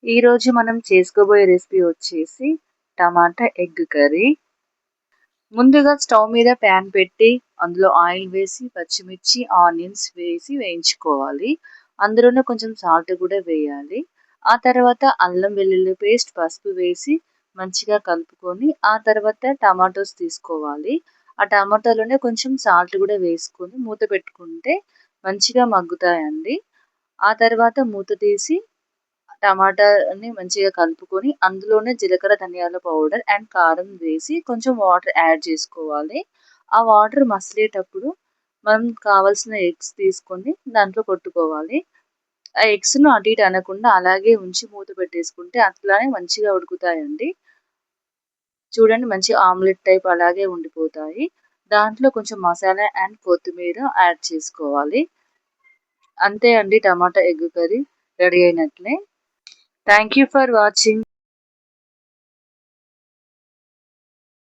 ఈరోజు మనం చేసుకోబోయే రెసిపీ వచ్చేసి టమాటా ఎగ్ కర్రీ. ముందుగా స్టవ్ మీద ప్యాన్ పెట్టి అందులో ఆయిల్ వేసి పచ్చిమిర్చి ఆనియన్స్ వేసి వేయించుకోవాలి. అందులోనే కొంచెం సాల్ట్ కూడా వేయాలి. ఆ తర్వాత అల్లం వెల్లుల్లి పేస్ట్ పసుపు వేసి మంచిగా కలుపుకొని ఆ తర్వాత టమాటోస్ తీసుకోవాలి. ఆ టమాటాలోనే కొంచెం సాల్ట్ కూడా వేసుకొని మూత పెట్టుకుంటే మంచిగా మగ్గుతాయండి. ఆ తర్వాత మూత తీసి టమాటాని మంచిగా కలుపుకొని అందులోనే జీలకర్ర ధనియాల పౌడర్ అండ్ కారం వేసి కొంచెం వాటర్ యాడ్ చేసుకోవాలి. ఆ వాటర్ మసిలేటప్పుడు మనం కావాల్సిన ఎగ్స్ తీసుకొని దాంట్లో కొట్టుకోవాలి. ఆ ఎగ్స్ను అటు ఇటు అనకుండా అలాగే ఉంచి మూత పెట్టేసుకుంటే అట్లానే మంచిగా ఉడుకుతాయండి. చూడండి, మంచి ఆమ్లెట్ టైప్ అలాగే ఉండిపోతాయి. దాంట్లో కొంచెం మసాలా అండ్ కొత్తిమీర యాడ్ చేసుకోవాలి. అంతే అండి, టమాటా ఎగ్ కర్రీ రెడీ అయినట్లే. Thank you for watching.